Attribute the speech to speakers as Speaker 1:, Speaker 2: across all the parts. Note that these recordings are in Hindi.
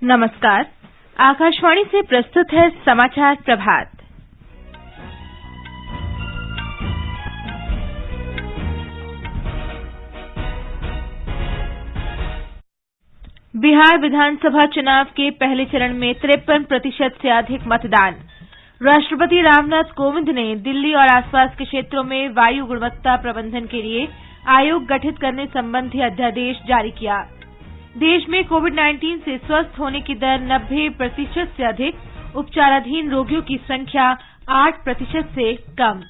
Speaker 1: नमस्कार। आकाशवाणी से प्रस्तुत है समाचार प्रभात। बिहार विधानसभा चुनाव के पहले चरण में 53% से अधिक मतदान। राष्ट्रपति रामनाथ कोविंद ने दिल्ली और आसपास के क्षेत्रों में वायु गुणवत्ता प्रबंधन के लिए आयोग गठित करने संबंधी अध्यादेश जारी किया। देश में कोविड-19 से स्वस्थ होने की दर 90% से अधिक, उपचाराधीन रोगियों की संख्या 8% से कम।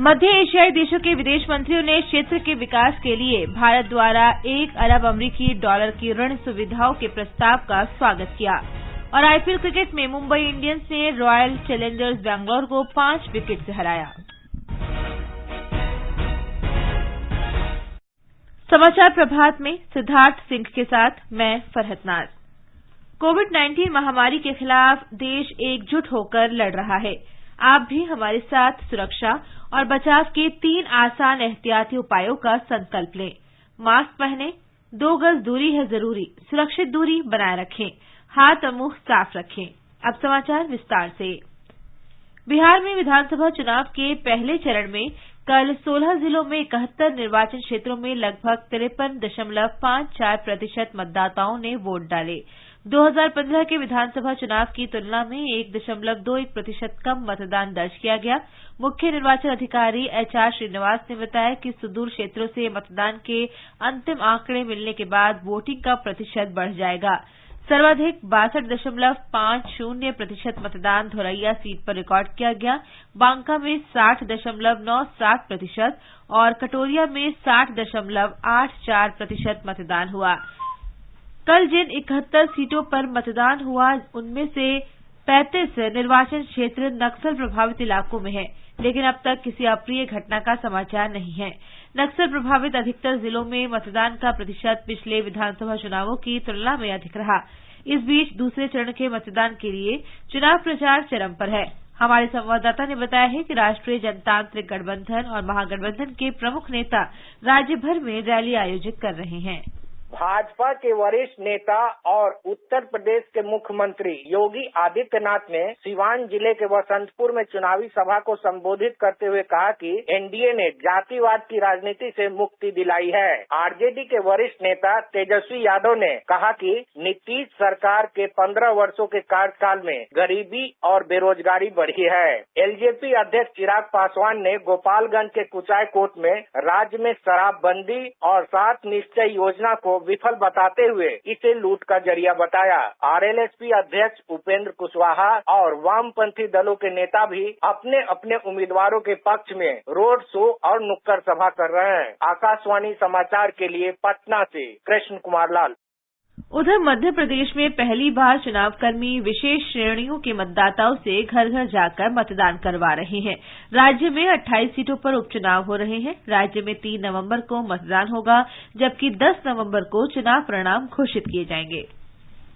Speaker 1: मध्य एशियाई देशों के विदेश मंत्रियों ने क्षेत्र के विकास के लिए भारत द्वारा 1 अरब अमेरिकी डॉलर की ऋण सुविधाओं के प्रस्ताव का स्वागत किया। और आईपीएल क्रिकेट में मुंबई इंडियंस ने रॉयल चैलेंजर्स बैंगलोर को 5 विकेट से हराया। समाचार प्रभात में सिद्धार्थ सिंह के साथ मैं फरहत नाज। कोविड-19 महामारी के खिलाफ देश एकजुट होकर लड़ रहा है। आप भी हमारे साथ सुरक्षा और बचाव के 3 आसान एहतियाती उपायों का संकल्प लें। मास्क पहनें, 2 गज दूरी है जरूरी, सुरक्षित दूरी बनाए रखें, हाथ और मुंह साफ रखें। अब समाचार विस्तार से। बिहार में विधानसभा चुनाव के पहले चरण में कल 16 जिलों में 71 निर्वाचन क्षेत्रों में लगभग 53.54% मतदाताओं ने वोट डाले। 2015 के विधानसभा चुनाव की तुलना में 1.21% कम मतदान दर्ज किया गया। मुख्य निर्वाचन अधिकारी एचआर श्रीनिवास ने बताया कि सुदूर क्षेत्रों से मतदान के अंतिम आंकड़े मिलने के बाद वोटिंग का प्रतिशत बढ़ जाएगा। सर्वाधिक 62.50% मतदान धोरैया सीट पर रिकॉर्ड किया गया। बांका में 60.97% और कटोरिया में 60.84% मतदान हुआ। कल जिन 71 सीटों पर मतदान हुआ उनमें से 35 निर्वाचन क्षेत्र नक्सल प्रभावित इलाकों में है, लेकिन अब तक किसी अप्रिय घटना का समाचार नहीं है। नक्सल प्रभावित अधिकतर जिलों में मतदान का प्रतिशत पिछले विधानसभा चुनावों की तुलना में अधिक रहा। इस बीच दूसरे चरण के मतदान के लिए चुनाव प्रचार चरम पर है। हमारे संवाददाता ने बताया है कि राष्ट्रीय जनतांत्रिक गठबंधन और महागठबंधन के प्रमुख नेता राज्य भर में रैली आयोजित कर रहे हैं।
Speaker 2: भाजपा के वरिष्ठ नेता और उत्तर प्रदेश के मुख्यमंत्री योगी आदित्यनाथ ने सीवान जिले के वसंतपुर में चुनावी सभा को संबोधित करते हुए कहा कि एनडीए ने जातिवाद की राजनीति से मुक्ति दिलाई है। आरजेडी के वरिष्ठ नेता तेजस्वी यादव ने कहा कि नीतीश सरकार के 15 वर्षों के कार्यकाल में गरीबी और बेरोजगारी बढ़ी है। एलजेपी अध्यक्ष चिराग पासवान ने गोपालगंज के कुचायकोट में राज्य में शराबबंदी और 7 निश्चय योजना को विफल बताते हुए इसे लूट का जरिया बताया। आरएलएसपी अध्यक्ष उपेंद्र कुशवाहा और वामपंथी दलों के नेता भी अपने अपने उम्मीदवारों के पक्ष में रोड शो और नुक्कड़ सभा कर रहे हैं। आकाशवाणी समाचार के लिए पटना से कृष्ण कुमार लाल।
Speaker 1: उधर मध्य प्रदेश में पहली बार चुनावकर्मी विशेष श्रेणियों के मतदाताओं से घर घर जाकर मतदान करवा रहे हैं। राज्य में 28 सीटों पर उपचुनाव हो रहे हैं। राज्य में 3 नवंबर को मतदान होगा, जबकि 10 नवंबर को चुनाव परिणाम घोषित किए जाएंगे।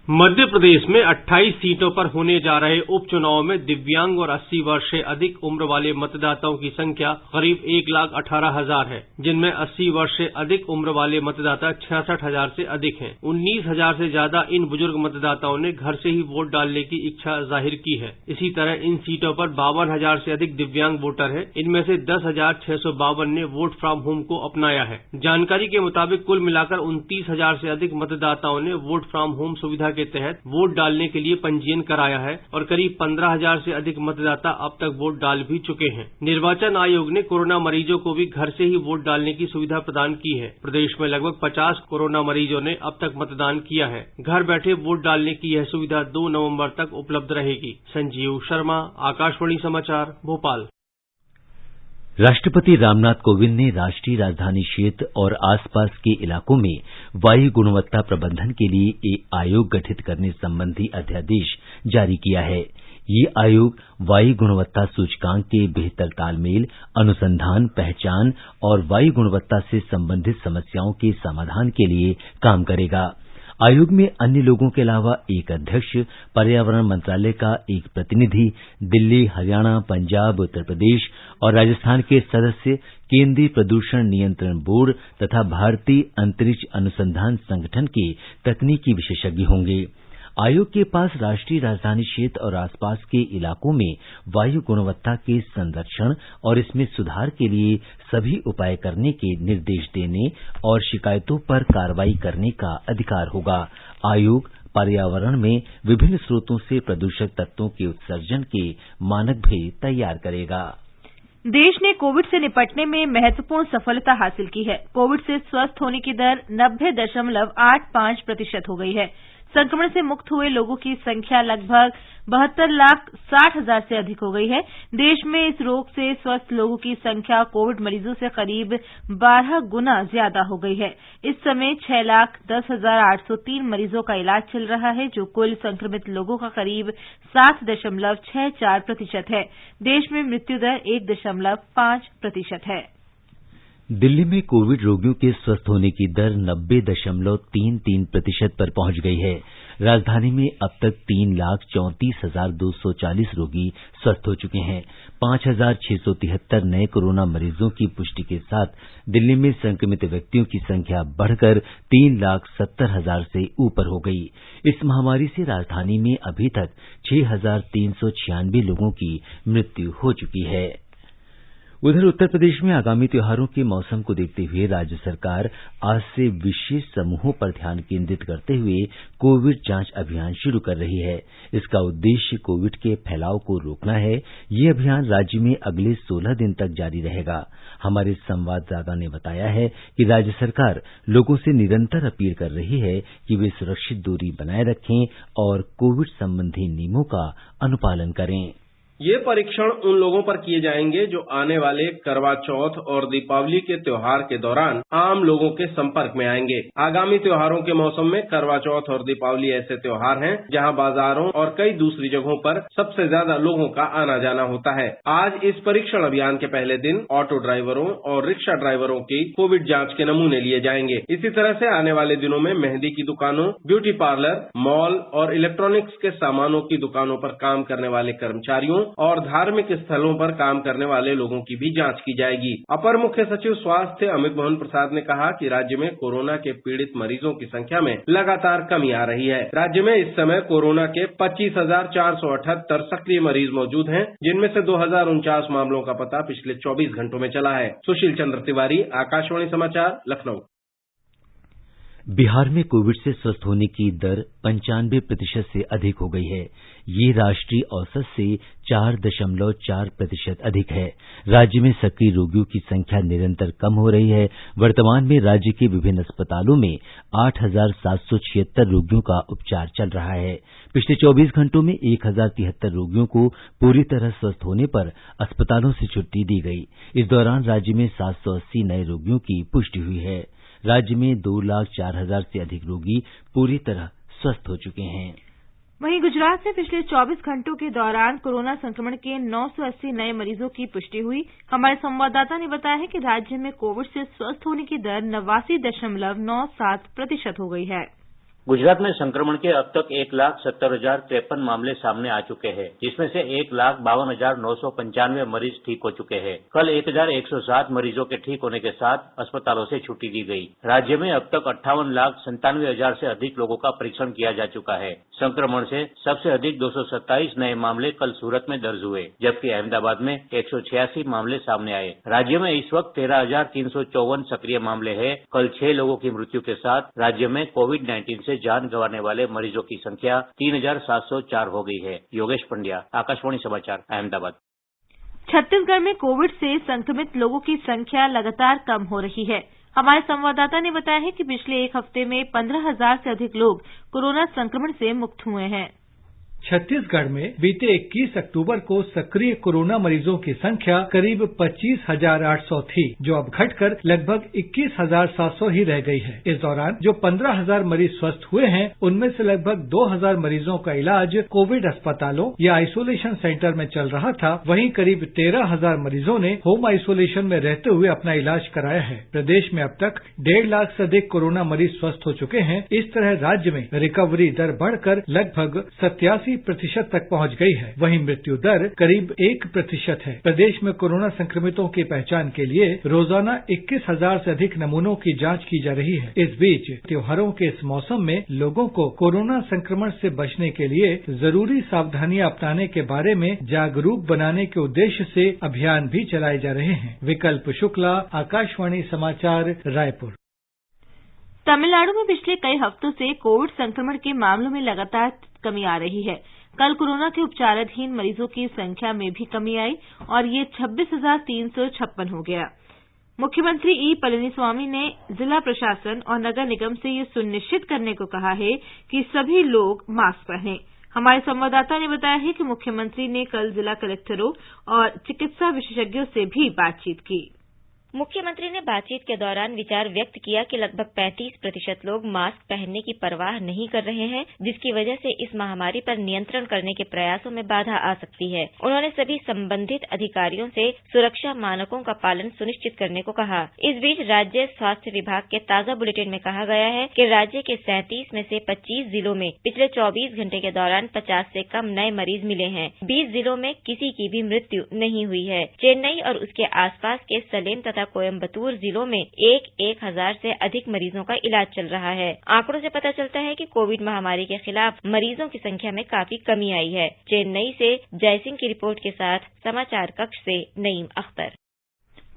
Speaker 3: मध्य प्रदेश में 28 सीटों पर होने जा रहे उपचुनाव में दिव्यांग और 80 वर्ष से अधिक उम्र वाले मतदाताओं की संख्या करीब 1,18,000 है, जिनमें 80 वर्ष से अधिक उम्र वाले मतदाता 66,000 से अधिक हैं। 19,000 से ज्यादा इन बुजुर्ग मतदाताओं ने घर से ही वोट डालने की इच्छा जाहिर की है। इसी तरह इन सीटों पर 52,000 से अधिक दिव्यांग वोटर हैं। इनमें से 10,652 ने वोट फ्रॉम होम को अपनाया है। जानकारी के मुताबिक कुल मिलाकर 29,000 से अधिक मतदाताओं ने वोट फ्रॉम होम सुविधा के तहत वोट डालने के लिए पंजीयन कराया है और करीब 15,000 से अधिक मतदाता अब तक वोट डाल भी चुके हैं। निर्वाचन आयोग ने कोरोना मरीजों को भी घर से ही वोट डालने की सुविधा प्रदान की है। प्रदेश में लगभग 50 कोरोना मरीजों ने अब तक मतदान किया है। घर बैठे वोट डालने की यह सुविधा 2 नवंबर तक उपलब्ध रहेगी। संजीव शर्मा, आकाशवाणी समाचार, भोपाल।
Speaker 4: राष्ट्रपति रामनाथ कोविंद ने राष्ट्रीय राजधानी क्षेत्र और आसपास के इलाकों में वायु गुणवत्ता प्रबंधन के लिए एक आयोग गठित करने संबंधी अध्यादेश जारी किया है। ये आयोग वायु गुणवत्ता सूचकांक के बेहतर तालमेल, अनुसंधान, पहचान और वायु गुणवत्ता से संबंधित समस्याओं के समाधान के लिए काम करेगा। आयोग में अन्य लोगों के अलावा एक अध्यक्ष, पर्यावरण मंत्रालय का एक प्रतिनिधि, दिल्ली, हरियाणा, पंजाब, उत्तर प्रदेश और राजस्थान के सदस्य, केंद्रीय प्रदूषण नियंत्रण बोर्ड तथा भारतीय अंतरिक्ष अनुसंधान संगठन के तकनीकी विशेषज्ञ होंगे। आयोग के पास राष्ट्रीय राजधानी क्षेत्र और आसपास के इलाकों में वायु गुणवत्ता के संरक्षण और इसमें सुधार के लिए सभी उपाय करने के निर्देश देने और शिकायतों पर कार्रवाई करने का अधिकार होगा। आयोग पर्यावरण में विभिन्न स्रोतों से प्रदूषक तत्वों के उत्सर्जन के मानक भी तैयार करेगा।
Speaker 1: देश ने कोविड से निपटने में महत्वपूर्ण सफलता हासिल की है। कोविड से स्वस्थ होने की दर 90.85% हो गई है। संक्रमण से मुक्त हुए लोगों की संख्या लगभग 72,60,000 से अधिक हो गई है। देश में इस रोग से स्वस्थ लोगों की संख्या कोविड मरीजों से करीब 12 गुना ज्यादा हो गई है। इस समय 6,10,803 मरीजों का इलाज चल रहा है, जो कुल संक्रमित लोगों का करीब 7.64% है। देश में मृत्यु दर 1.5% है।
Speaker 4: दिल्ली में कोविड रोगियों के स्वस्थ होने की दर 90.33% पर पहुंच गई है। राजधानी में अब तक 3,34,240 रोगी स्वस्थ हो चुके हैं। 5,673 नए कोरोना मरीजों की पुष्टि के साथ दिल्ली में संक्रमित व्यक्तियों की संख्या बढ़कर 3,70,000 से ऊपर हो गई। इस महामारी से राजधानी में अभी तक 6,396 लोगों की मृत्यु हो चुकी है। उधर उत्तर प्रदेश में आगामी त्योहारों के मौसम को देखते हुए राज्य सरकार आज से विशेष समूहों पर ध्यान केंद्रित करते हुए कोविड जांच अभियान शुरू कर रही है। इसका उद्देश्य कोविड के फैलाव को रोकना है। ये अभियान राज्य में अगले 16 दिन तक जारी रहेगा। हमारे संवाददाता ने बताया है कि राज्य सरकार लोगों से निरंतर अपील कर रही है कि वे सुरक्षित दूरी बनाए रखें और कोविड संबंधी नियमों का अनुपालन करें।
Speaker 3: ये परीक्षण उन लोगों पर किए जाएंगे जो आने वाले करवा चौथ और दीपावली के त्योहार के दौरान आम लोगों के संपर्क में आएंगे। आगामी त्योहारों के मौसम में करवा चौथ और दीपावली ऐसे त्योहार हैं जहां बाजारों और कई दूसरी जगहों पर सबसे ज्यादा लोगों का आना जाना होता है। आज इस परीक्षण अभियान के पहले दिन ऑटो ड्राइवरों और रिक्शा ड्राइवरों की कोविड जांच के नमूने लिए जाएंगे। इसी तरह से आने वाले दिनों में मेहंदी की दुकानों, ब्यूटी पार्लर, मॉल और इलेक्ट्रॉनिक्स के सामानों की दुकानों पर काम करने वाले कर्मचारियों और धार्मिक स्थलों पर काम करने वाले लोगों की भी जांच की जाएगी। अपर मुख्य सचिव स्वास्थ्य अमित मोहन प्रसाद ने कहा कि राज्य में कोरोना के पीड़ित मरीजों की संख्या में लगातार कमी आ रही है। राज्य में इस समय कोरोना के 25,478 सक्रिय मरीज मौजूद हैं, जिनमें से 2,049 मामलों का पता पिछले 24 घंटों में चला है। सुशील चंद्र तिवारी, आकाशवाणी समाचार, लखनऊ।
Speaker 4: बिहार में कोविड से स्वस्थ होने की दर 95% से अधिक हो गई है। ये राष्ट्रीय औसत से 4.4% अधिक है। राज्य में सक्रिय रोगियों की संख्या निरंतर कम हो रही है। वर्तमान में राज्य के विभिन्न अस्पतालों में 8,776 रोगियों का उपचार चल रहा है। पिछले 24 घंटों में 1,073 रोगियों को पूरी तरह स्वस्थ होने पर अस्पतालों से छुट्टी दी गई। इस दौरान राज्य में 780 नए रोगियों की पुष्टि हुई है। राज्य में 2,04,000 से अधिक रोगी पूरी तरह स्वस्थ हो चुके हैं।
Speaker 1: वहीं गुजरात में पिछले 24 घंटों के दौरान कोरोना संक्रमण के 980 नए मरीजों की पुष्टि हुई। हमारे संवाददाता ने बताया है कि राज्य में कोविड से स्वस्थ होने की दर 89.97% हो गई है।
Speaker 5: गुजरात में संक्रमण के अब तक 1,70,053 मामले सामने आ चुके हैं, जिसमें से 1,52,995 मरीज ठीक हो चुके हैं। कल 1,107 मरीजों के ठीक होने के साथ अस्पतालों से छुट्टी दी गई। राज्य में अब तक 58,97,000 से अधिक लोगों का परीक्षण किया जा चुका है। संक्रमण से सबसे अधिक 227 नए मामले कल सूरत में दर्ज हुए, जबकि अहमदाबाद में 186 मामले सामने आए। राज्य में इस वक्त 13,354 सक्रिय मामले हैं। कल 6 लोगों की मृत्यु के साथ राज्य में कोविड-19 से जान गंवाने वाले मरीजों की संख्या 3,704 हो गई है। योगेश पंड्या, आकाशवाणी समाचार, अहमदाबाद।
Speaker 1: छत्तीसगढ़ में कोविड से संक्रमित लोगों की संख्या लगातार कम हो रही है। हमारे संवाददाता ने बताया है कि पिछले एक हफ्ते में 15,000 से अधिक लोग कोरोना संक्रमण से मुक्त हुए हैं।
Speaker 6: छत्तीसगढ़ में बीते 21 अक्टूबर को सक्रिय कोरोना मरीजों की संख्या करीब 25,800 थी, जो अब घटकर लगभग 21,700 ही रह गई है। इस दौरान जो 15,000 मरीज स्वस्थ हुए हैं, उनमें से लगभग 2,000 मरीजों का इलाज कोविड अस्पतालों या आइसोलेशन सेंटर में चल रहा था। वहीं करीब 13,000 मरीजों ने होम आइसोलेशन में रहते हुए अपना इलाज कराया है। प्रदेश में अब तक 1.5 लाख से अधिक कोरोना मरीज स्वस्थ हो चुके हैं। इस तरह राज्य में रिकवरी दर बढ़कर लगभग 87% तक पहुंच गई है। वहीं मृत्यु दर करीब 1% है। प्रदेश में कोरोना संक्रमितों की पहचान के लिए रोजाना 21,000 से अधिक नमूनों की जांच की जा रही है। इस बीच त्योहारों के इस मौसम में लोगों को कोरोना संक्रमण से बचने के लिए जरूरी सावधानियां अपनाने के बारे में जागरूक बनाने के उद्देश्य से अभियान भी चलाए जा रहे हैं। विकल्प शुक्ला, आकाशवाणी समाचार, रायपुर।
Speaker 1: तमिलनाडु में पिछले कई हफ्तों से कोविड संक्रमण के मामलों में लगातार कमी आ रही है। कल कोरोना के उपचाराधीन मरीजों की संख्या में भी कमी आई और ये 26,356 हो गया। मुख्यमंत्री ई पलनीस्वामी ने जिला प्रशासन और नगर निगम से ये सुनिश्चित करने को कहा है कि सभी लोग मास्क पहनें। हमारे संवाददाता ने बताया है कि मुख्यमंत्री ने कल जिला कलेक्टरों और चिकित्सा विशेषज्ञों से भी बातचीत की।
Speaker 7: मुख्यमंत्री ने बातचीत के दौरान विचार व्यक्त किया कि लगभग 35% लोग मास्क पहनने की परवाह नहीं कर रहे हैं, जिसकी वजह से इस महामारी पर नियंत्रण करने के प्रयासों में बाधा आ सकती है। उन्होंने सभी संबंधित अधिकारियों से सुरक्षा मानकों का पालन सुनिश्चित करने को कहा। इस बीच राज्य स्वास्थ्य विभाग के ताजा बुलेटिन में कहा गया है कि राज्य के 37 में से 25 जिलों में पिछले 24 घंटे के दौरान 50 से कम नए मरीज मिले हैं। 20 जिलों में किसी की भी मृत्यु नहीं हुई है। चेन्नई और उसके आसपास के सलेम तथा कोयम्बटूर जिलों में 1,000 से अधिक मरीजों का इलाज चल रहा है। आंकड़ों से पता चलता है कि कोविड महामारी के खिलाफ मरीजों की संख्या में काफी कमी आई है। चेन्नई से जयसिंह की रिपोर्ट के साथ समाचार कक्ष से नईम अख्तर।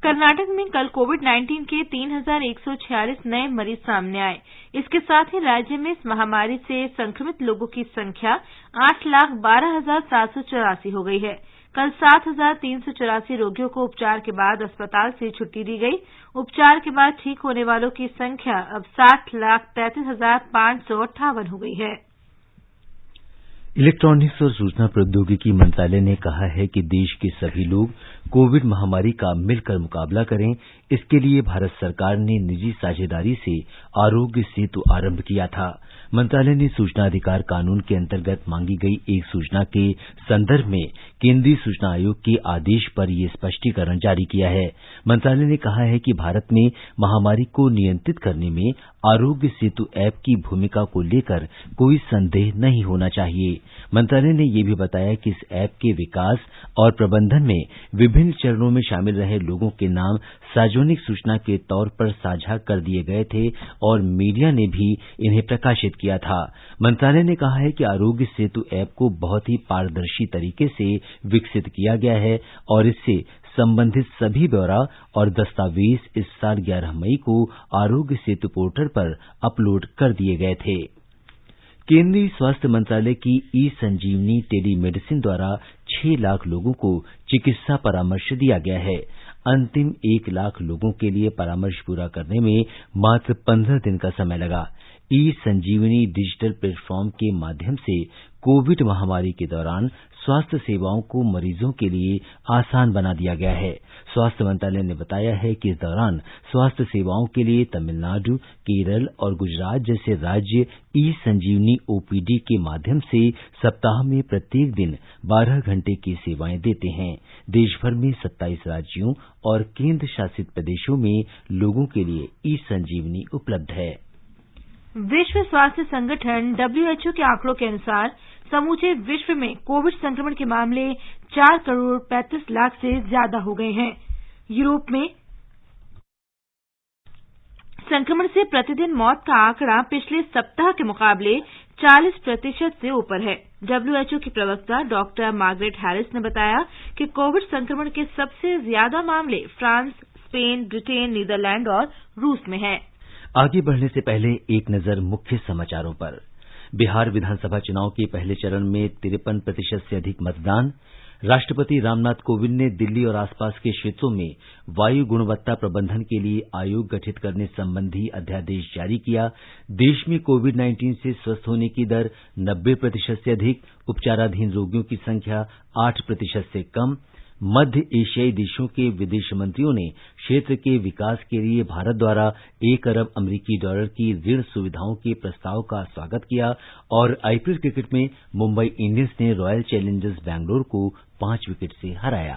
Speaker 1: कर्नाटक में कल कोविड-19 के 3,146 नए मरीज सामने आए। इसके साथ ही राज्य में इस महामारी से संक्रमित लोगों की संख्या 8,12,784 हो गई है। कल 7,384 रोगियों को उपचार के बाद अस्पताल से छुट्टी दी गई। उपचार के बाद ठीक होने वालों की संख्या अब 60,33,558 हो गई है।
Speaker 4: इलेक्ट्रॉनिक्स और सूचना प्रौद्योगिकी मंत्रालय ने कहा है कि देश के सभी लोग कोविड महामारी का मिलकर मुकाबला करें। इसके लिए भारत सरकार ने निजी साझेदारी से आरोग्य सेतु आरंभ किया था। मंत्रालय ने सूचना अधिकार कानून के अंतर्गत मांगी गई एक सूचना के संदर्भ में केंद्रीय सूचना आयोग के आदेश पर यह स्पष्टीकरण जारी किया है। मंत्रालय ने कहा है कि भारत में महामारी को नियंत्रित करने में आरोग्य सेतु ऐप की भूमिका को लेकर कोई संदेह नहीं होना चाहिए। मंत्रालय ने यह भी बताया कि इस ऐप के विकास और प्रबंधन में विभिन्न चरणों में शामिल रहे लोगों के नाम सार्वजनिक सूचना के तौर पर साझा कर दिए गए थे और मीडिया ने भी इन्हें प्रकाशित किया था। मंत्रालय ने कहा है कि आरोग्य सेतु ऐप को बहुत ही पारदर्शी तरीके से विकसित किया गया है और इससे संबंधित सभी ब्यौरा और दस्तावेज इस साल 11 मई को आरोग्य सेतु पोर्टल पर अपलोड कर दिए गए थे। केंद्रीय स्वास्थ्य मंत्रालय की ई संजीवनी टेली मेडिसिन द्वारा 6 लाख लोगों को चिकित्सा परामर्श दिया गया है। अंतिम 1 लाख लोगों के लिए परामर्श पूरा करने में मात्र 15 दिन का समय लगा। ई संजीवनी डिजिटल प्लेटफॉर्म के माध्यम से कोविड महामारी के दौरान स्वास्थ्य सेवाओं को मरीजों के लिए आसान बना दिया गया है। स्वास्थ्य मंत्रालय ने बताया है कि इस दौरान स्वास्थ्य सेवाओं के लिए तमिलनाडु, केरल और गुजरात जैसे राज्य ई संजीवनी ओपीडी के माध्यम से सप्ताह में प्रत्येक दिन 12 घंटे की सेवाएं देते हैं। देश भर में 27 राज्यों और केंद्र शासित प्रदेशों में लोगों के लिए ई संजीवनी उपलब्ध है।
Speaker 1: विश्व स्वास्थ्य संगठन WHO के आंकड़ों के अनुसार समूचे विश्व में कोविड संक्रमण के मामले 4 करोड़ 35 लाख से ज्यादा हो गए हैं। यूरोप में संक्रमण से प्रतिदिन मौत का आंकड़ा पिछले सप्ताह के मुकाबले 40% से ऊपर है। WHO की प्रवक्ता डॉक्टर मार्गरेट हैरिस ने बताया कि कोविड संक्रमण के सबसे ज्यादा मामले फ्रांस, स्पेन, ब्रिटेन, नीदरलैंड और रूस में हैं।
Speaker 4: आगे बढ़ने से पहले एक नजर मुख्य समाचारों पर। बिहार विधानसभा चुनाव के पहले चरण में 53% से अधिक मतदान। राष्ट्रपति रामनाथ कोविंद ने दिल्ली और आसपास के क्षेत्रों में वायु गुणवत्ता प्रबंधन के लिए आयोग गठित करने संबंधी अध्यादेश जारी किया। देश में कोविड-19 से स्वस्थ होने की दर 90% से अधिक, उपचाराधीन रोगियों की संख्या 8% से कम। मध्य एशियाई देशों के विदेश मंत्रियों ने क्षेत्र के विकास के लिए भारत द्वारा 1 अरब अमरीकी डॉलर की ऋण सुविधाओं के प्रस्ताव का स्वागत किया और आईपीएल क्रिकेट में मुंबई इंडियंस ने रॉयल चैलेंजर्स बैंगलोर को 5 विकेट से हराया।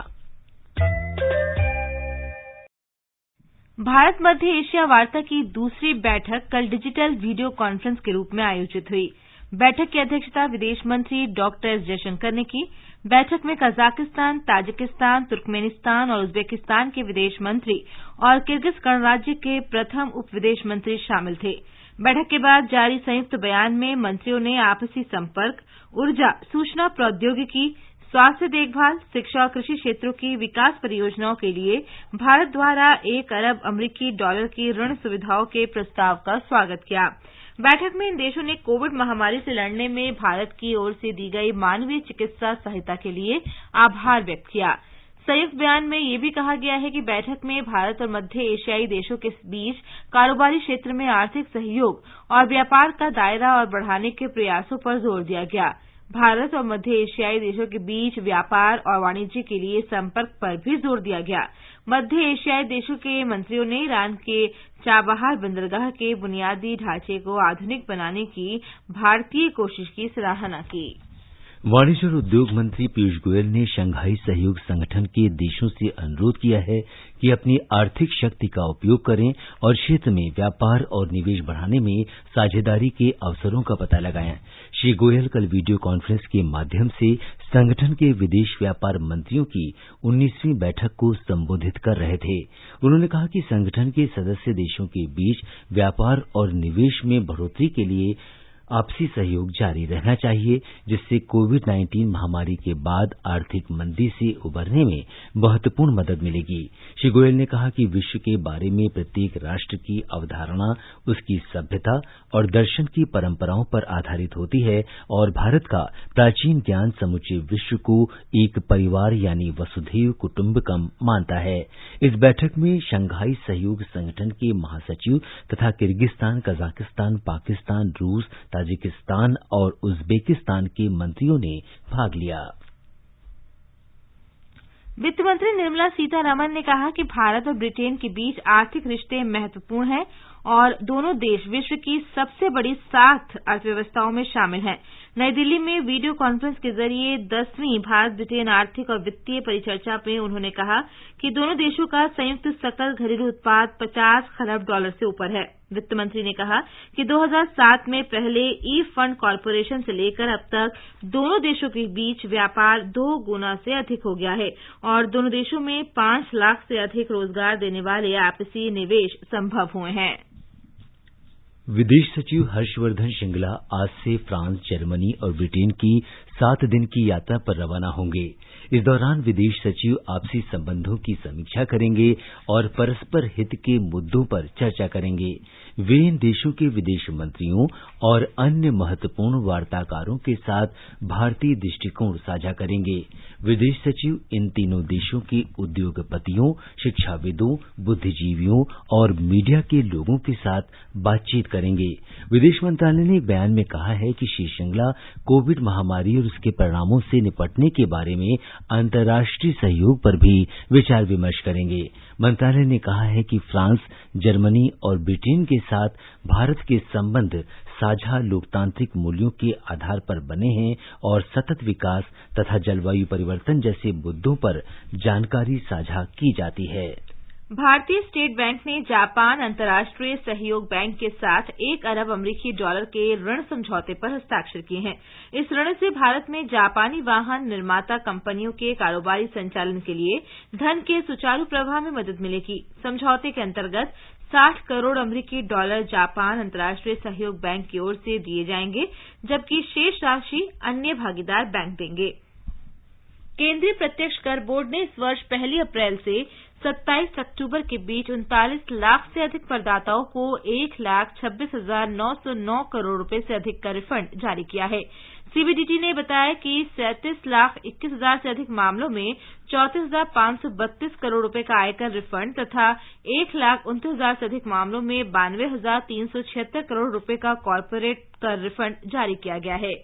Speaker 1: भारत मध्य एशिया वार्ता की दूसरी बैठक कल डिजिटल वीडियो कॉन्फ्रेंस के रूप में आयोजित हुई। बैठक की अध्यक्षता विदेश मंत्री डॉक्टर एस जयशंकर ने की। बैठक में कजाकिस्तान, ताजिकिस्तान, तुर्कमेनिस्तान और उज्बेकिस्तान के विदेश मंत्री और किर्गिज गणराज्य के प्रथम उप विदेश मंत्री शामिल थे। बैठक के बाद जारी संयुक्त बयान में मंत्रियों ने आपसी संपर्क, ऊर्जा, सूचना प्रौद्योगिकी, स्वास्थ्य देखभाल, शिक्षा और कृषि क्षेत्रों की विकास परियोजनाओं के लिए भारत द्वारा 1 अरब अमरीकी डॉलर की ऋण सुविधाओं के प्रस्ताव का स्वागत किया। बैठक में इन देशों ने कोविड महामारी से लड़ने में भारत की ओर से दी गई मानवीय चिकित्सा सहायता के लिए आभार व्यक्त किया। संयुक्त बयान में यह भी कहा गया है कि बैठक में भारत और मध्य एशियाई देशों के बीच कारोबारी क्षेत्र में आर्थिक सहयोग और व्यापार का दायरा और बढ़ाने के प्रयासों पर जोर दिया गया। भारत और मध्य एशियाई देशों के बीच व्यापार और वाणिज्य के लिए संपर्क पर भी जोर दिया गया। मध्य एशियाई देशों के मंत्रियों ने ईरान के चाबहार बंदरगाह के बुनियादी ढांचे को आधुनिक बनाने की भारतीय कोशिश की सराहना की।
Speaker 4: वाणिज्य और उद्योग मंत्री पीयूष गोयल ने शंघाई सहयोग संगठन के देशों से अनुरोध किया है कि अपनी आर्थिक शक्ति का उपयोग करें और क्षेत्र में व्यापार और निवेश बढ़ाने में साझेदारी के अवसरों का पता लगाएं। श्री गोयल कल वीडियो कॉन्फ्रेंस के माध्यम से संगठन के विदेश व्यापार मंत्रियों की 19वीं बैठक को संबोधित कर रहे थे। उन्होंने कहा कि संगठन के सदस्य देशों के बीच व्यापार और निवेश में बढ़ोतरी के लिए आपसी सहयोग जारी रहना चाहिए, जिससे कोविड-19 महामारी के बाद आर्थिक मंदी से उबरने में महत्वपूर्ण मदद मिलेगी। श्री गोयल ने कहा कि विश्व के बारे में प्रत्येक राष्ट्र की अवधारणा उसकी सभ्यता और दर्शन की परंपराओं पर आधारित होती है और भारत का प्राचीन ज्ञान समूचे विश्व को एक परिवार यानी वसुधैव कुटुंबकम मानता है। इस बैठक में शंघाई सहयोग संगठन के महासचिव तथा किर्गिस्तान, कजाकिस्तान, पाकिस्तान, रूस, ताजिकिस्तान और उज्बेकिस्तान के मंत्रियों ने भाग लिया।
Speaker 1: वित्त मंत्री निर्मला सीतारमण ने कहा कि भारत और ब्रिटेन के बीच आर्थिक रिश्ते महत्वपूर्ण हैं और दोनों देश विश्व की सबसे बड़ी 7 अर्थव्यवस्थाओं में शामिल हैं। नई दिल्ली में वीडियो कॉन्फ्रेंस के जरिए 10वीं भारत ब्रिटेन आर्थिक और वित्तीय परिचर्चा में उन्होंने कहा कि दोनों देशों का संयुक्त सकल घरेलू उत्पाद 50 खरब डॉलर से ऊपर है। वित्त मंत्री ने कहा कि 2007 में पहले ई फंड कॉरपोरेशन से लेकर अब तक दोनों देशों के बीच व्यापार 2 गुना से अधिक हो गया है और दोनों देशों में 5 लाख से अधिक रोजगार देने वाले आपसी निवेश संभव हुए हैं।
Speaker 4: विदेश सचिव हर्षवर्धन श्रृंगला आज से फ्रांस, जर्मनी और ब्रिटेन की 7 दिन की यात्रा पर रवाना होंगे। इस दौरान विदेश सचिव आपसी संबंधों की समीक्षा करेंगे और परस्पर हित के मुद्दों पर चर्चा करेंगे। वे इन देशों के विदेश मंत्रियों और अन्य महत्वपूर्ण वार्ताकारों के साथ भारतीय दृष्टिकोण साझा करेंगे। विदेश सचिव इन तीनों देशों के उद्योगपतियों, शिक्षाविदों, बुद्धिजीवियों और मीडिया के लोगों के साथ बातचीत करेंगे। विदेश मंत्रालय ने एक बयान में कहा है कि श्री श्रृंगला कोविड महामारी और उसके परिणामों से निपटने के बारे में अंतर्राष्ट्रीय सहयोग पर भी विचार विमर्श करेंगे। मंत्रालय ने कहा है कि फ्रांस, जर्मनी और ब्रिटेन के साथ भारत के संबंध साझा लोकतांत्रिक मूल्यों के आधार पर बने हैं और सतत विकास तथा जलवायु परिवर्तन जैसे मुद्दों पर जानकारी साझा की जाती है।
Speaker 1: भारतीय स्टेट बैंक ने जापान अंतर्राष्ट्रीय सहयोग बैंक के साथ 1 अरब अमरीकी डॉलर के ऋण समझौते पर हस्ताक्षर किए हैं। इस ऋण से भारत में जापानी वाहन निर्माता कंपनियों के कारोबारी संचालन के लिए धन के सुचारू प्रवाह में मदद मिलेगी। समझौते के अंतर्गत 60 करोड़ अमरीकी डॉलर जापान अंतर्राष्ट्रीय सहयोग बैंक की ओर से दिए जाएंगे, जबकि शेष राशि अन्य भागीदार बैंक देंगे। केंद्रीय प्रत्यक्ष कर बोर्ड ने इस वर्ष 1 अप्रैल से 27 अक्टूबर के बीच 39 लाख से अधिक करदाताओं को 1,26,909 करोड़ रुपए से अधिक का रिफंड जारी किया है। सीबीडीटी ने बताया कि 37,21,000 से अधिक मामलों में 34,532 करोड़ रुपए का आयकर रिफंड तथा 1,29,000 से अधिक मामलों में 92,376 करोड़ रुपए का कॉर्पोरेट कर रिफंड जारी किया गया है।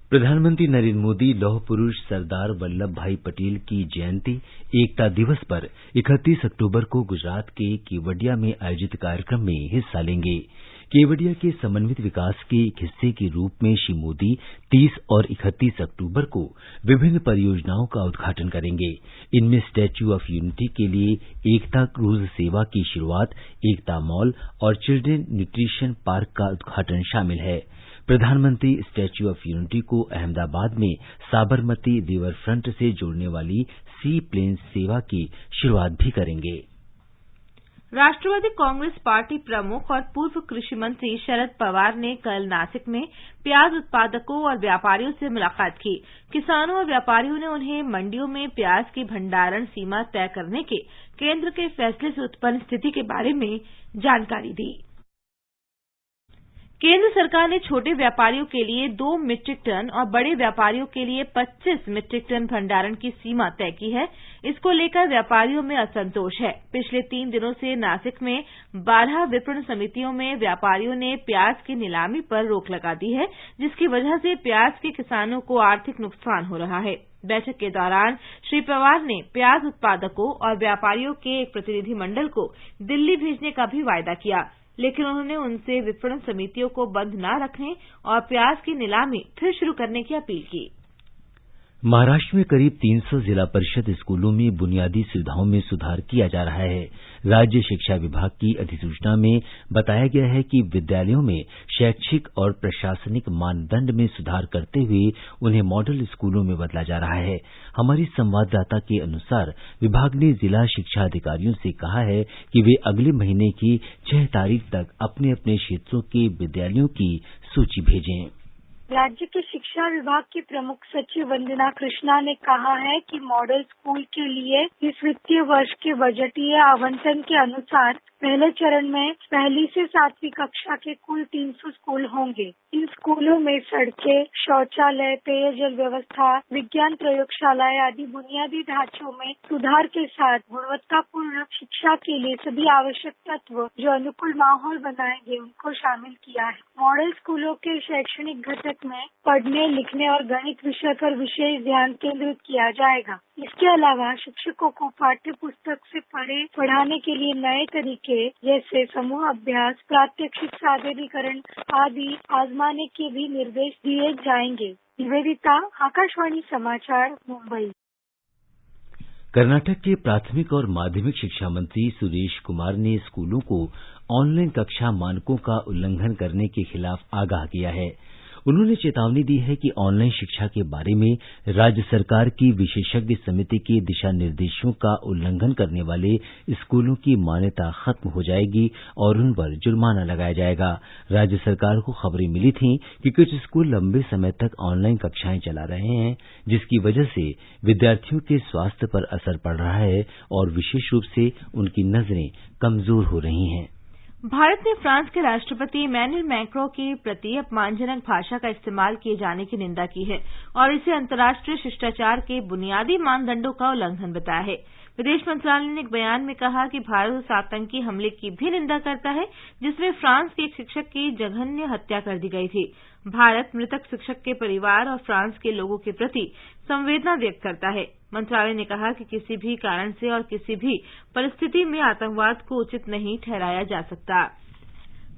Speaker 4: प्रधानमंत्री नरेंद्र मोदी लौह पुरुष सरदार वल्लभ भाई पटेल की जयंती एकता दिवस पर 31 अक्टूबर को गुजरात के केवडिया में आयोजित कार्यक्रम में हिस्सा लेंगे। केवडिया के समन्वित विकास के एक हिस्से के रूप में श्री मोदी 30 और 31 अक्टूबर को विभिन्न परियोजनाओं का उद्घाटन करेंगे। इनमें स्टैच्यू ऑफ यूनिटी के लिए एकता क्रूज सेवा की शुरूआत, एकता मॉल और चिल्ड्रेन न्यूट्रिशन पार्क का उद्घाटन शामिल है। प्रधानमंत्री स्टैच्यू ऑफ यूनिटी को अहमदाबाद में साबरमती रिवर फ्रंट से जोड़ने वाली सी प्लेन सेवा की शुरूआत भी करेंगे।
Speaker 1: राष्ट्रवादी कांग्रेस पार्टी प्रमुख और पूर्व कृषि मंत्री शरद पवार ने कल नासिक में प्याज उत्पादकों और व्यापारियों से मुलाकात की। किसानों और व्यापारियों ने उन्हें मंडियों में प्याज की भंडारण सीमा तय करने के केंद्र के फैसले से उत्पन्न स्थिति के बारे में जानकारी दी। केंद्र सरकार ने छोटे व्यापारियों के लिए 2 मीट्रिक टन और बड़े व्यापारियों के लिए 25 मीट्रिक टन भंडारण की सीमा तय की है। इसको लेकर व्यापारियों में असंतोष है। पिछले 3 दिनों से नासिक में 12 विपणन समितियों में व्यापारियों ने प्याज की नीलामी पर रोक लगा दी है, जिसकी वजह से प्याज के किसानों को आर्थिक नुकसान हो रहा है। बैठक के दौरान श्री पवार ने प्याज उत्पादकों और व्यापारियों के एक प्रतिनिधि मंडल को दिल्ली भेजने का भी वायदा किया, लेकिन उन्होंने उनसे विपणन समितियों को बंद न रखने और प्याज की नीलामी फिर शुरू करने की अपील की।
Speaker 4: महाराष्ट्र में करीब 300 जिला परिषद स्कूलों में बुनियादी सुविधाओं में सुधार किया जा रहा है। राज्य शिक्षा विभाग की अधिसूचना में बताया गया है कि विद्यालयों में शैक्षिक और प्रशासनिक मानदंड में सुधार करते हुए उन्हें मॉडल स्कूलों में बदला जा रहा है। हमारी संवाददाता के अनुसार विभाग ने जिला शिक्षा अधिकारियों से कहा है कि वे अगले महीने की 6 तारीख तक अपने अपने क्षेत्रों के विद्यालयों की सूची भेजें।
Speaker 8: राज्य के शिक्षा विभाग की प्रमुख सचिव वंदना कृष्णा ने कहा है कि मॉडल स्कूल के लिए इस वित्तीय वर्ष के बजटीय आवंटन के अनुसार पहले चरण में 1 से 7वीं कक्षा के कुल 300 स्कूल होंगे। इन स्कूलों में सड़कें, शौचालय, पेयजल व्यवस्था, विज्ञान प्रयोगशालाएं आदि बुनियादी ढांचों में सुधार के साथ गुणवत्तापूर्ण शिक्षा के लिए सभी आवश्यक तत्व जो अनुकूल माहौल बनाएंगे उनको शामिल किया है। मॉडल स्कूलों के शैक्षणिक घटक में पढ़ने, लिखने और गणित विषय पर विशेष ध्यान केंद्रित किया जाएगा। इसके अलावा शिक्षकों को पाठ्य पुस्तक से पढ़ाने के लिए नए तरीके जैसे समूह अभ्यास, प्रात्यक्षिक सादरीकरण आदि आजमाने के भी निर्देश दिए जाएंगे। निवेदिता, आकाशवाणी समाचार, मुंबई।
Speaker 4: कर्नाटक के प्राथमिक और माध्यमिक शिक्षा मंत्री सुरेश कुमार ने स्कूलों को ऑनलाइन कक्षा मानकों का उल्लंघन करने के खिलाफ आगाह किया है। उन्होंने चेतावनी दी है कि ऑनलाइन शिक्षा के बारे में राज्य सरकार की विशेषज्ञ समिति के दिशा निर्देशों का उल्लंघन करने वाले स्कूलों की मान्यता खत्म हो जाएगी और उन पर जुर्माना लगाया जाएगा। राज्य सरकार को खबरें मिली थीं कि कुछ स्कूल लंबे समय तक ऑनलाइन कक्षाएं चला रहे हैं, जिसकी वजह से विद्यार्थियों के स्वास्थ्य पर असर पड़ रहा है और विशेष रूप से उनकी नजरें कमजोर हो रही हैं।
Speaker 1: भारत ने फ्रांस के राष्ट्रपति इमैनुअल मैक्रों के प्रति अपमानजनक भाषा का इस्तेमाल किए जाने की निंदा की है और इसे अंतर्राष्ट्रीय शिष्टाचार के बुनियादी मानदंडों का उल्लंघन बताया है। विदेश मंत्रालय ने एक बयान में कहा कि भारत उस आतंकी हमले की भी निंदा करता है जिसमें फ्रांस के एक शिक्षक की जघन्य हत्या कर दी गई थी। भारत मृतक शिक्षक के परिवार और फ्रांस के लोगों के प्रति संवेदना व्यक्त करता है। मंत्रालय ने कहा कि किसी भी कारण से और किसी भी परिस्थिति में आतंकवाद को उचित नहीं ठहराया जा सकता।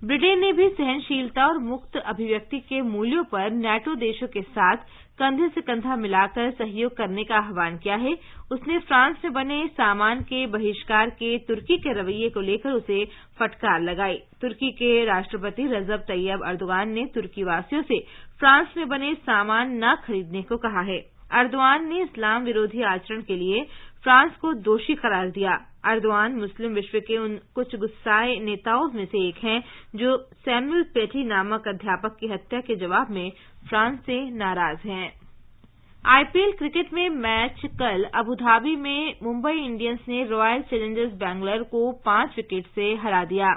Speaker 1: ब्रिटेन ने भी सहनशीलता और मुक्त अभिव्यक्ति के मूल्यों पर नाटो देशों के साथ कंधे से कंधा मिलाकर सहयोग करने का आह्वान किया है। उसने फ्रांस में बने सामान के बहिष्कार के तुर्की के रवैये को लेकर उसे फटकार लगाई। तुर्की के राष्ट्रपति रजब तैयब अर्दोगान ने तुर्की वासियों से फ्रांस में बने सामान न खरीदने को कहा है। अर्दोगान ने इस्लाम विरोधी आचरण के लिए फ्रांस को दोषी करार दिया। अर्दोगान मुस्लिम विश्व के उन कुछ गुस्साए नेताओं में से एक हैं जो सैमुअल पेटी नामक अध्यापक की हत्या के जवाब में फ्रांस से नाराज हैं। आईपीएल क्रिकेट में मैच कल अबुधाबी में मुंबई इंडियंस ने रॉयल चैलेंजर्स बैंगलोर को 5 विकेट से हरा दिया।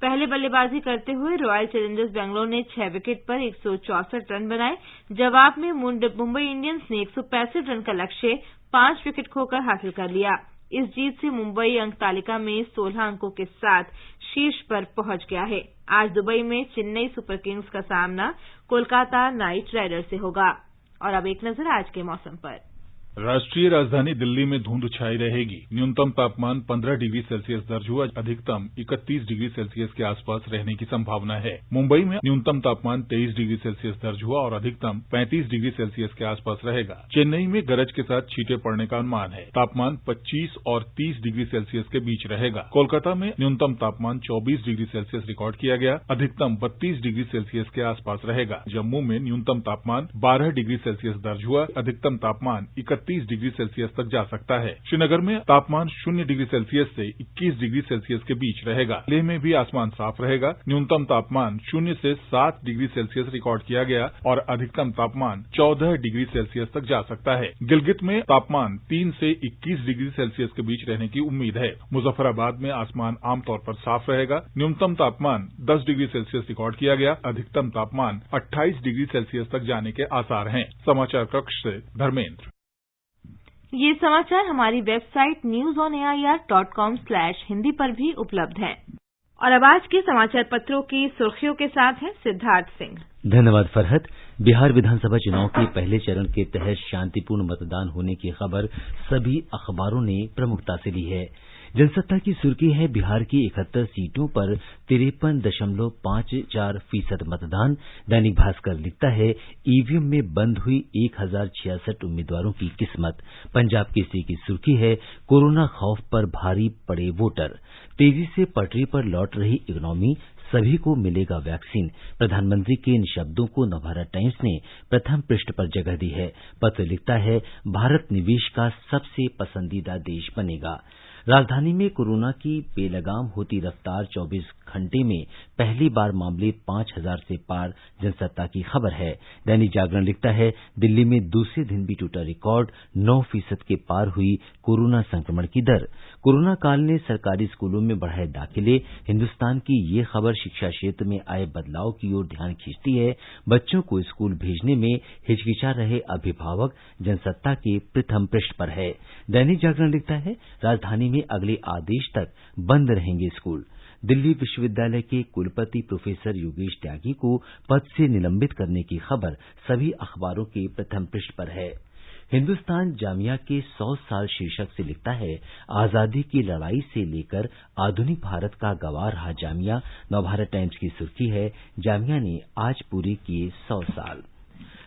Speaker 1: पहले बल्लेबाजी करते हुए रॉयल चैलेंजर्स बैंगलोर ने 6 विकेट पर 164 रन बनाए। जवाब में मुंबई इंडियंस ने 165 रन का लक्ष्य 5 विकेट खोकर हासिल कर लिया। इस जीत से मुंबई अंक तालिका में 16 अंकों के साथ शीर्ष पर पहुंच गया है। आज दुबई में चेन्नई सुपर किंग्स का सामना कोलकाता नाइट राइडर्स से होगा। और अब एक नजर आज के मौसम पर।
Speaker 9: राष्ट्रीय राजधानी दिल्ली में धुंध छाई रहेगी। न्यूनतम तापमान 15 डिग्री सेल्सियस दर्ज हुआ, अधिकतम 31 डिग्री सेल्सियस के आसपास रहने की संभावना है। मुंबई में न्यूनतम तापमान 23 डिग्री सेल्सियस दर्ज हुआ और अधिकतम 35 डिग्री सेल्सियस के आसपास रहेगा। चेन्नई में गरज के साथ छींटे पड़ने का अनुमान है। तापमान 25 और 30 डिग्री सेल्सियस के बीच रहेगा। कोलकाता में न्यूनतम तापमान 24 डिग्री सेल्सियस रिकॉर्ड किया गया, अधिकतम 32 डिग्री सेल्सियस के आसपास रहेगा। जम्मू में न्यूनतम तापमान 12 डिग्री सेल्सियस दर्ज हुआ, अधिकतम तापमान 31 डिग्री सेल्सियस तक जा सकता है। श्रीनगर में तापमान 0 डिग्री सेल्सियस से 21 डिग्री सेल्सियस के बीच रहेगा। लेह में भी आसमान साफ रहेगा। न्यूनतम तापमान 0 से 7 डिग्री सेल्सियस रिकॉर्ड किया गया और अधिकतम तापमान 14 डिग्री सेल्सियस तक जा सकता है। गिलगित में तापमान 3 से 21 डिग्री सेल्सियस के बीच रहने की उम्मीद है। मुजफ्फराबाद में आसमान आमतौर पर साफ रहेगा। न्यूनतम तापमान 10 डिग्री सेल्सियस रिकॉर्ड किया गया, अधिकतम तापमान 28 डिग्री सेल्सियस तक जाने के आसार हैं। समाचार कक्ष से धर्मेंद्र।
Speaker 1: ये समाचार हमारी वेबसाइट newsonair.com/hindi पर भी उपलब्ध हैं। और अब आज के समाचार पत्रों की सुर्खियों के साथ हैं सिद्धार्थ सिंह।
Speaker 4: धन्यवाद फरहत। बिहार विधानसभा चुनाव के पहले चरण के तहत शांतिपूर्ण मतदान होने की खबर सभी अखबारों ने प्रमुखता से ली है। जनसत्ता की सुर्खी है बिहार की 71 सीटों पर 53.54% मतदान। दैनिक भास्कर लिखता है ईवीएम में बंद हुई 1066 उम्मीदवारों की किस्मत। पंजाब केसरी की सुर्खी है कोरोना खौफ पर भारी पड़े वोटर। तेजी से पटरी पर लौट रही इकोनॉमी, सभी को मिलेगा वैक्सीन। प्रधानमंत्री के इन शब्दों को नवभारत टाइम्स ने प्रथम पृष्ठ पर जगह दी है। पत्र लिखता है भारत निवेश का सबसे पसंदीदा देश बनेगा। राजधानी में कोरोना की बेलगाम होती रफ्तार, 24 घंटे में पहली बार मामले 5000 से पार। जनसत्ता की खबर है। दैनिक जागरण लिखता है दिल्ली में दूसरे दिन भी टूटा रिकॉर्ड, 9% के पार हुई कोरोना संक्रमण की दर। कोरोना काल ने सरकारी स्कूलों में बढ़ाए दाखिले। हिन्दुस्तान की ये खबर शिक्षा क्षेत्र में आए बदलाव की ओर ध्यान खींचती है। बच्चों को स्कूल भेजने में हिचकिचा रहे अभिभावक, जनसत्ता के प्रथम पृष्ठ पर है। दैनिक जागरण लिखता है राजधानी में अगले आदेश तक बंद रहेंगे स्कूल। दिल्ली विश्वविद्यालय के कुलपति प्रोफेसर योगेश त्यागी को पद से निलंबित करने की खबर सभी अखबारों के प्रथम पृष्ठ पर है। हिन्दुस्तान जामिया के 100 साल शीर्षक से लिखता है आजादी की लड़ाई से लेकर आधुनिक भारत का गवाह रहा जामिया। नवभारत टाइम्स की सुर्खी है जामिया ने आज पूरे किए 100 साल।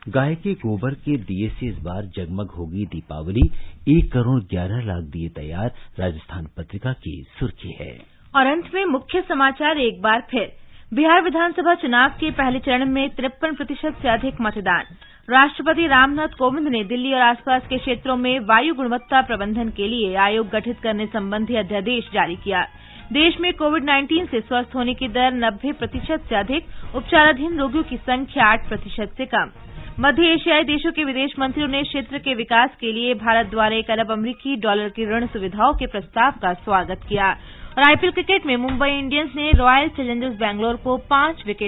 Speaker 4: गाय के गोबर के दिए से इस बार जगमग होगी दीपावली, 1,11,00,000 दिए तैयार। राजस्थान पत्रिका की सुर्खी है।
Speaker 1: और अंत में मुख्य समाचार एक बार फिर। बिहार विधानसभा चुनाव के पहले चरण में 53% से अधिक मतदान। राष्ट्रपति रामनाथ कोविंद ने दिल्ली और आसपास के क्षेत्रों में वायु गुणवत्ता प्रबंधन के लिए आयोग गठित करने संबंधी अध्यादेश जारी किया। देश में कोविड-19 से स्वस्थ होने की दर 90% से अधिक। उपचाराधीन रोगियों की संख्या 8% से कम। मध्य एशियाई देशों के विदेश मंत्रियों ने क्षेत्र के विकास के लिए भारत द्वारा $1 अरब अमेरिकी की ऋण सुविधाओं के प्रस्ताव का स्वागत किया। और आईपीएल क्रिकेट में मुंबई इंडियंस ने रॉयल चैलेंजर्स बैंगलोर को 5 विकेट